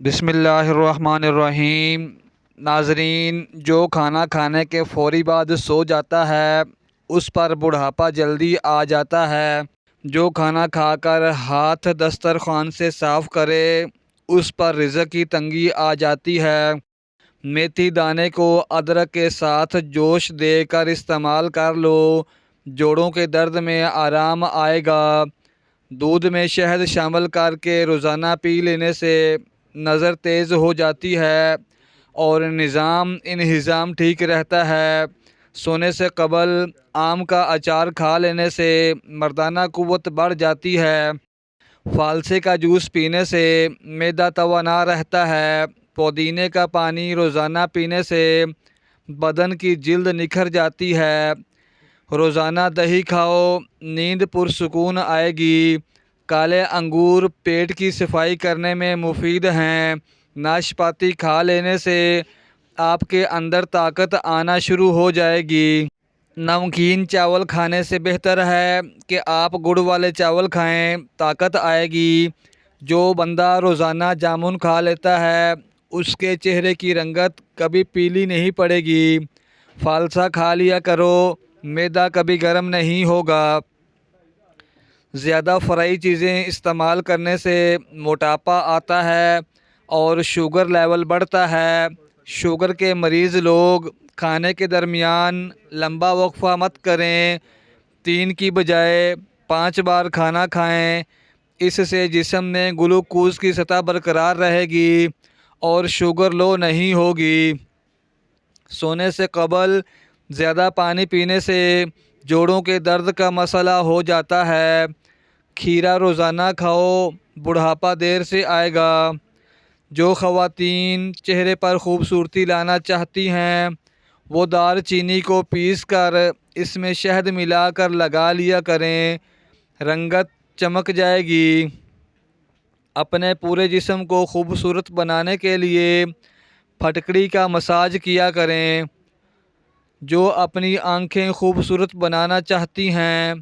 بسم اللہ الرحمن الرحیم۔ ناظرین، جو کھانا کھانے کے فوری بعد سو جاتا ہے اس پر بڑھاپا جلدی آ جاتا ہے۔ جو کھانا کھا کر ہاتھ دسترخوان سے صاف کرے اس پر رزق کی تنگی آ جاتی ہے۔ میتھی دانے کو ادرک کے ساتھ جوش دے کر استعمال کر لو، جوڑوں کے درد میں آرام آئے گا۔ دودھ میں شہد شامل کر کے روزانہ پی لینے سے نظر تیز ہو جاتی ہے اور نظام انہضام ٹھیک رہتا ہے۔ سونے سے قبل آم کا اچار کھا لینے سے مردانہ قوت بڑھ جاتی ہے۔ فالسے کا جوس پینے سے معدہ توانا رہتا ہے۔ پودینے کا پانی روزانہ پینے سے بدن کی جلد نکھر جاتی ہے۔ روزانہ دہی کھاؤ، نیند پرسکون آئے گی۔ کالے انگور پیٹ کی صفائی کرنے میں مفید ہیں۔ ناشپاتی کھا لینے سے آپ کے اندر طاقت آنا شروع ہو جائے گی۔ نمکین چاول کھانے سے بہتر ہے کہ آپ گڑ والے چاول کھائیں، طاقت آئے گی۔ جو بندہ روزانہ جامن کھا لیتا ہے اس کے چہرے کی رنگت کبھی پیلی نہیں پڑے گی۔ فالسا کھا لیا کرو، معدہ کبھی گرم نہیں ہوگا۔ زیادہ فرائی چیزیں استعمال کرنے سے موٹاپا آتا ہے اور شوگر لیول بڑھتا ہے۔ شوگر کے مریض لوگ کھانے کے درمیان لمبا وقفہ مت کریں، 3 کی بجائے 5 بار کھانا کھائیں۔ اس سے جسم میں گلوکوز کی سطح برقرار رہے گی اور شوگر لو نہیں ہوگی۔ سونے سے قبل زیادہ پانی پینے سے جوڑوں کے درد کا مسئلہ ہو جاتا ہے۔ کھیرا روزانہ کھاؤ، بڑھاپا دیر سے آئے گا۔ جو خواتین چہرے پر خوبصورتی لانا چاہتی ہیں وہ دار چینی کو پیس کر اس میں شہد ملا کر لگا لیا کریں، رنگت چمک جائے گی۔ اپنے پورے جسم کو خوبصورت بنانے کے لیے پھٹکڑی کا مساج کیا کریں۔ جو اپنی آنکھیں خوبصورت بنانا چاہتی ہیں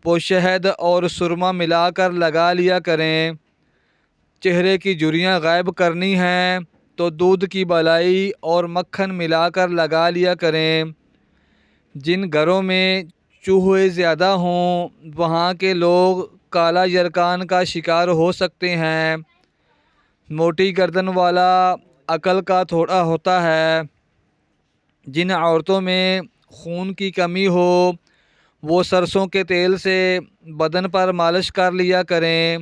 وہ شہد اور سرما ملا کر لگا لیا کریں۔ چہرے کی جھریاں غائب کرنی ہیں تو دودھ کی بالائی اور مکھن ملا کر لگا لیا کریں۔ جن گھروں میں چوہے زیادہ ہوں وہاں کے لوگ کالا یرقان کا شکار ہو سکتے ہیں۔ موٹی گردن والا عقل کا تھوڑا ہوتا ہے۔ جن عورتوں میں خون کی کمی ہو وہ سرسوں کے تیل سے بدن پر مالش کر لیا کریں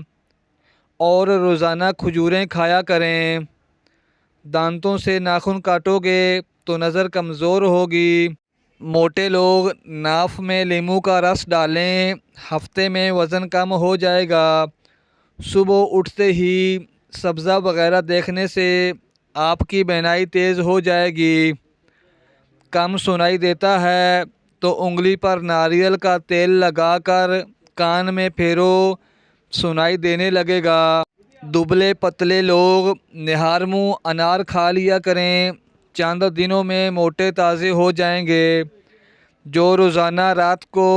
اور روزانہ کھجوریں کھایا کریں۔ دانتوں سے ناخن کاٹو گے تو نظر کمزور ہوگی۔ موٹے لوگ ناف میں لیموں کا رس ڈالیں، ہفتے میں وزن کم ہو جائے گا۔ صبح اٹھتے ہی سبزہ وغیرہ دیکھنے سے آپ کی بینائی تیز ہو جائے گی۔ کم سنائی دیتا ہے تو انگلی پر ناریل کا تیل لگا کر کان میں پھیرو، سنائی دینے لگے گا۔ دبلے پتلے لوگ نہار منہ انار کھا لیا کریں، چند دنوں میں موٹے تازے ہو جائیں گے۔ جو روزانہ رات کو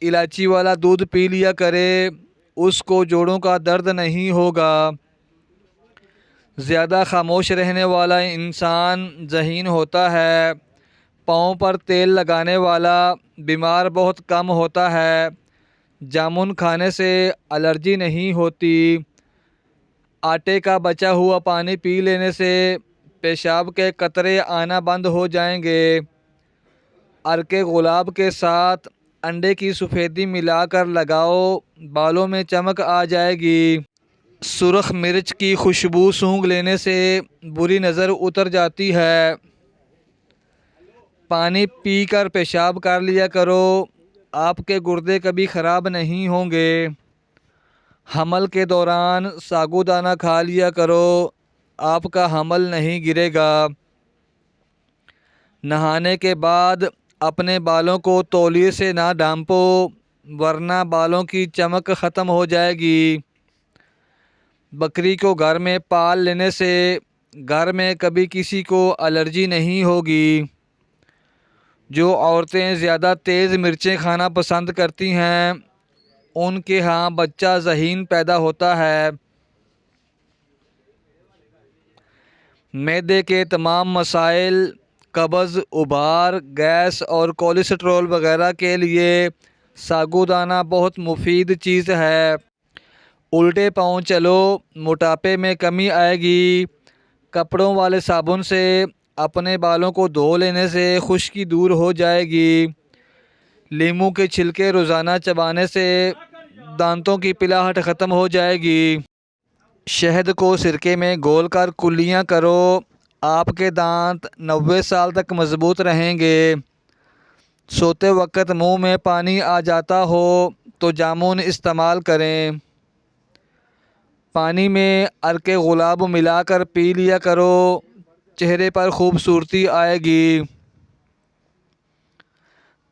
الائچی والا دودھ پی لیا کرے اس کو جوڑوں کا درد نہیں ہوگا۔ زیادہ خاموش رہنے والا انسان ذہین ہوتا ہے۔ پاؤں پر تیل لگانے والا بیمار بہت کم ہوتا ہے۔ جامن کھانے سے الرجی نہیں ہوتی۔ آٹے کا بچا ہوا پانی پی لینے سے پیشاب کے قطرے آنا بند ہو جائیں گے۔ عرق گلاب کے ساتھ انڈے کی سفیدی ملا کر لگاؤ، بالوں میں چمک آ جائے گی۔ سرخ مرچ کی خوشبو سونگھ لینے سے بری نظر اتر جاتی ہے۔ پانی پی کر پیشاب کر لیا کرو، آپ کے گردے کبھی خراب نہیں ہوں گے۔ حمل کے دوران ساگودانہ کھا لیا کرو، آپ کا حمل نہیں گرے گا۔ نہانے کے بعد اپنے بالوں کو تولیے سے نہ ڈھانپو ورنہ بالوں کی چمک ختم ہو جائے گی۔ بکری کو گھر میں پال لینے سے گھر میں کبھی کسی کو الرجی نہیں ہوگی۔ جو عورتیں زیادہ تیز مرچیں کھانا پسند کرتی ہیں ان کے ہاں بچہ ذہین پیدا ہوتا ہے۔ معدے کے تمام مسائل، قبض، ابھار، گیس اور کولیسٹرول وغیرہ کے لیے ساگودانہ بہت مفید چیز ہے۔ الٹے پاؤں چلو، موٹاپے میں کمی آئے گی۔ کپڑوں والے صابن سے اپنے بالوں کو دھو لینے سے خشکی دور ہو جائے گی۔ لیموں کے چھلکے روزانہ چبانے سے دانتوں کی پلاہٹ ختم ہو جائے گی۔ شہد کو سرکے میں گھول کر کلیاں کرو، آپ کے دانت 90 سال تک مضبوط رہیں گے۔ سوتے وقت منہ میں پانی آ جاتا ہو تو جامن استعمال کریں۔ پانی میں عرق گلاب ملا کر پی لیا کرو، چہرے پر خوبصورتی آئے گی۔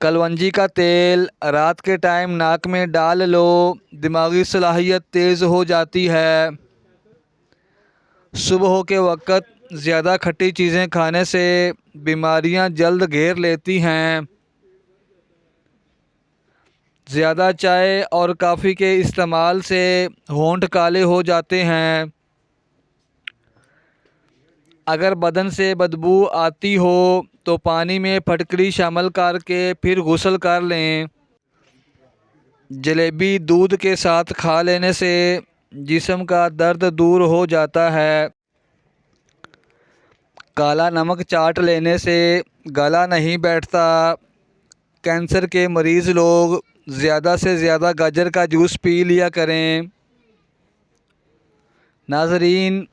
کلونجی کا تیل رات کے ٹائم ناک میں ڈال لو، دماغی صلاحیت تیز ہو جاتی ہے۔ صبح کے وقت زیادہ کھٹی چیزیں کھانے سے بیماریاں جلد گھیر لیتی ہیں۔ زیادہ چائے اور کافی کے استعمال سے ہونٹ کالے ہو جاتے ہیں۔ اگر بدن سے بدبو آتی ہو تو پانی میں پھٹکری شامل کر کے پھر غسل کر لیں۔ جلیبی دودھ کے ساتھ کھا لینے سے جسم کا درد دور ہو جاتا ہے۔ کالا نمک چاٹ لینے سے گلا نہیں بیٹھتا۔ کینسر کے مریض لوگ زیادہ سے زیادہ گاجر کا جوس پی لیا کریں۔ ناظرین،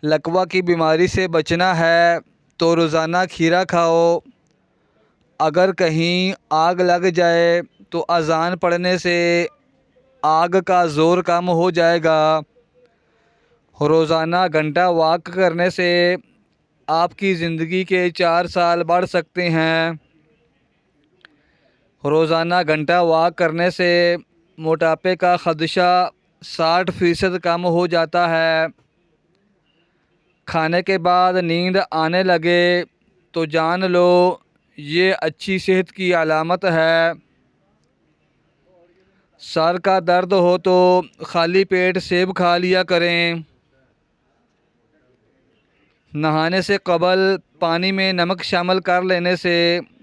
لکوہ کی بیماری سے بچنا ہے تو روزانہ کھیرا کھاؤ۔ اگر کہیں آگ لگ جائے تو اذان پڑھنے سے آگ کا زور کم ہو جائے گا۔ روزانہ گھنٹہ واک کرنے سے آپ کی زندگی کے 4 سال بڑھ سکتے ہیں۔ روزانہ گھنٹہ واک کرنے سے موٹاپے کا خدشہ 60% کم ہو جاتا ہے۔ کھانے کے بعد نیند آنے لگے تو جان لو یہ اچھی صحت کی علامت ہے۔ سر کا درد ہو تو خالی پیٹ سیب کھا لیا کریں۔ نہانے سے قبل پانی میں نمک شامل کر لینے سے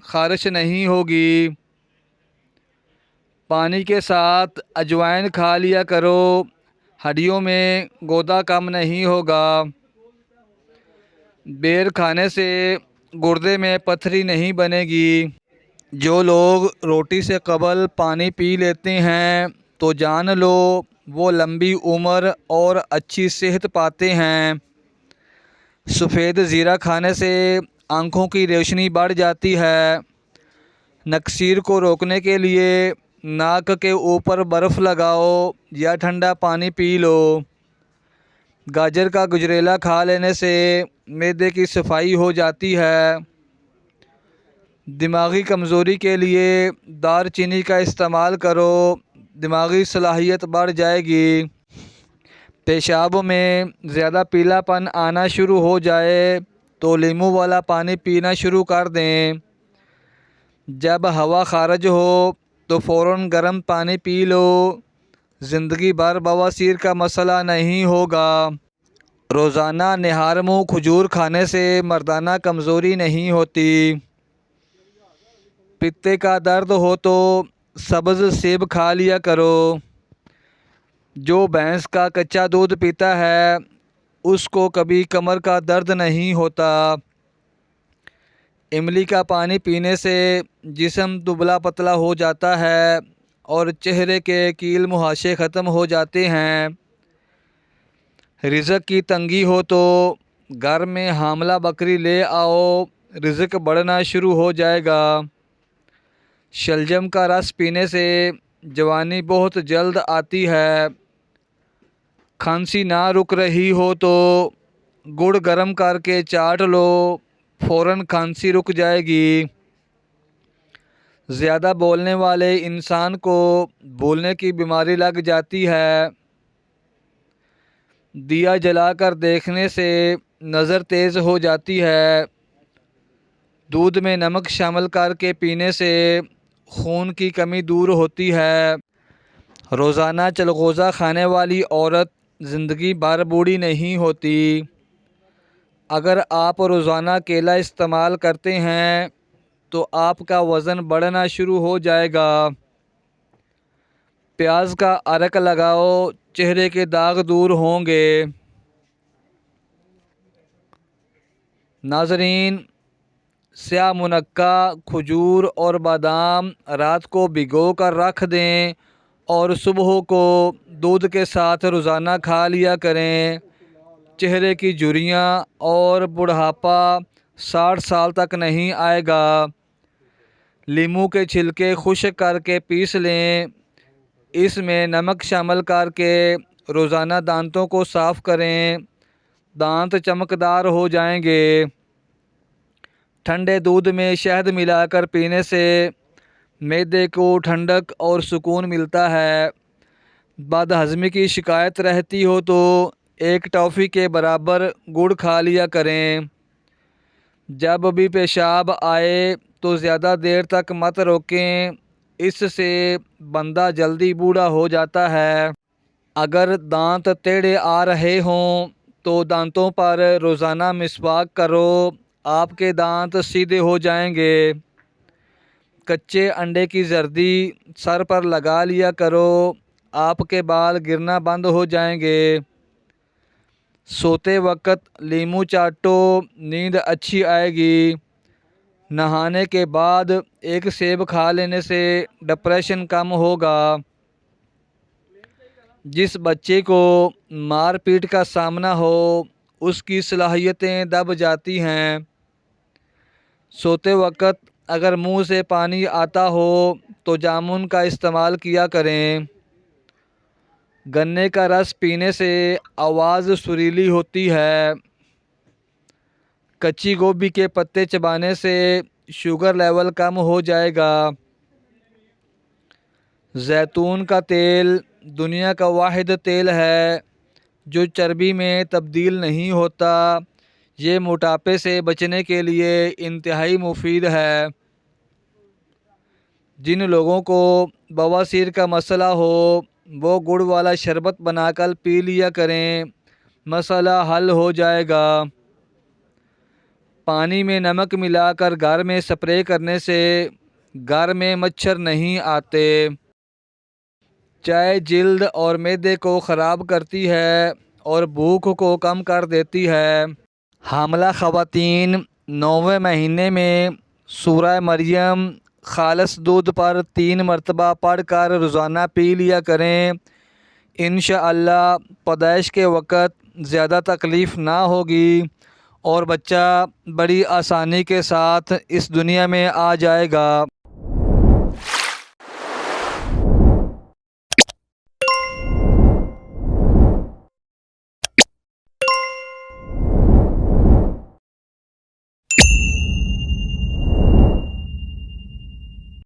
خارش نہیں ہوگی۔ پانی کے ساتھ اجوائن کھا لیا کرو، ہڈیوں میں گودا کم نہیں ہوگا۔ بیر کھانے سے گردے میں پتھری نہیں بنے گی۔ جو لوگ روٹی سے قبل پانی پی لیتے ہیں تو جان لو وہ لمبی عمر اور اچھی صحت پاتے ہیں۔ سفید زیرہ کھانے سے آنکھوں کی روشنی بڑھ جاتی ہے۔ نکسیر کو روکنے کے لیے ناک کے اوپر برف لگاؤ یا ٹھنڈا پانی پی لو۔ گاجر کا گجریلا کھا لینے سے معدے کی صفائی ہو جاتی ہے۔ دماغی کمزوری کے لیے دار چینی کا استعمال کرو، دماغی صلاحیت بڑھ جائے گی۔ پیشاب میں زیادہ پیلا پن آنا شروع ہو جائے تو لیموں والا پانی پینا شروع کر دیں۔ جب ہوا خارج ہو تو فوراً گرم پانی پی لو، زندگی بھر بواسیر کا مسئلہ نہیں ہوگا۔ روزانہ نہار منہ کھجور کھانے سے مردانہ کمزوری نہیں ہوتی۔ پتے کا درد ہو تو سبز سیب کھا لیا کرو۔ جو بھینس کا کچا دودھ پیتا ہے اس کو کبھی کمر کا درد نہیں ہوتا۔ املی کا پانی پینے سے جسم دبلا پتلا ہو جاتا ہے اور چہرے کے کیل مہاشے ختم ہو جاتے ہیں۔ رزق کی تنگی ہو تو گھر میں حاملہ بکری لے آؤ، رزق بڑھنا شروع ہو جائے گا۔ شلجم کا رس پینے سے جوانی بہت جلد آتی ہے۔ کھانسی نہ رک رہی ہو تو گڑ گرم کر کے چاٹ لو، فوراً کھانسی رک جائے گی۔ زیادہ بولنے والے انسان کو بھولنے کی بیماری لگ جاتی ہے۔ دیا جلا کر دیکھنے سے نظر تیز ہو جاتی ہے۔ دودھ میں نمک شامل کر کے پینے سے خون کی کمی دور ہوتی ہے۔ روزانہ چلغوزہ کھانے والی عورت زندگی بھر بوڑھی نہیں ہوتی۔ اگر آپ روزانہ کیلا استعمال کرتے ہیں تو آپ کا وزن بڑھنا شروع ہو جائے گا۔ پیاز کا عرق لگاؤ، چہرے کے داغ دور ہوں گے۔ ناظرین، سیاہ منقہ، کھجور اور بادام رات کو بھگو کر رکھ دیں اور صبح کو دودھ کے ساتھ روزانہ کھا لیا کریں۔ چہرے کی جھریاں اور بڑھاپا 60 سال تک نہیں آئے گا۔ لیموں کے چھلکے خشک کر کے پیس لیں، اس میں نمک شامل کر کے روزانہ دانتوں کو صاف کریں، دانت چمکدار ہو جائیں گے۔ ٹھنڈے دودھ میں شہد ملا کر پینے سے معدے کو ٹھنڈک اور سکون ملتا ہے۔ بد ہضمی کی شکایت رہتی ہو تو ایک ٹافی کے برابر گڑ کھا لیا کریں۔ جب بھی پیشاب آئے تو زیادہ دیر تک مت روکیں، اس سے بندہ جلدی بوڑھا ہو جاتا ہے۔ اگر دانت ٹیڑھے آ رہے ہوں تو دانتوں پر روزانہ مسواک کرو، آپ کے دانت سیدھے ہو جائیں گے۔ کچے انڈے کی زردی سر پر لگا لیا کرو، آپ کے بال گرنا بند ہو جائیں گے۔ سوتے وقت لیموں چاٹو، نیند اچھی آئے گی۔ نہانے کے بعد ایک سیب کھا لینے سے ڈپریشن کم ہوگا۔ جس بچے کو مار پیٹ کا سامنا ہو اس کی صلاحیتیں دب جاتی ہیں۔ سوتے وقت اگر منہ سے پانی آتا ہو تو جامن کا استعمال کیا کریں۔ گنے کا رس پینے سے آواز سریلی ہوتی ہے۔ کچی گوبھی کے پتے چبانے سے شوگر لیول کم ہو جائے گا۔ زیتون کا تیل دنیا کا واحد تیل ہے جو چربی میں تبدیل نہیں ہوتا۔ یہ موٹاپے سے بچنے کے لیے انتہائی مفید ہے۔ جن لوگوں کو بواسیر کا مسئلہ ہو وہ گڑ والا شربت بنا کر پی لیا کریں، مسئلہ حل ہو جائے گا۔ پانی میں نمک ملا کر گھر میں سپرے کرنے سے گھر میں مچھر نہیں آتے۔ چائے جلد اور معدے کو خراب کرتی ہے اور بھوک کو کم کر دیتی ہے۔ حاملہ خواتین 9ویں مہینے میں سورہ مریم خالص دودھ پر 3 مرتبہ پڑھ کر روزانہ پی لیا کریں۔ انشاءاللہ پیدائش کے وقت زیادہ تکلیف نہ ہوگی اور بچہ بڑی آسانی کے ساتھ اس دنیا میں آ جائے گا۔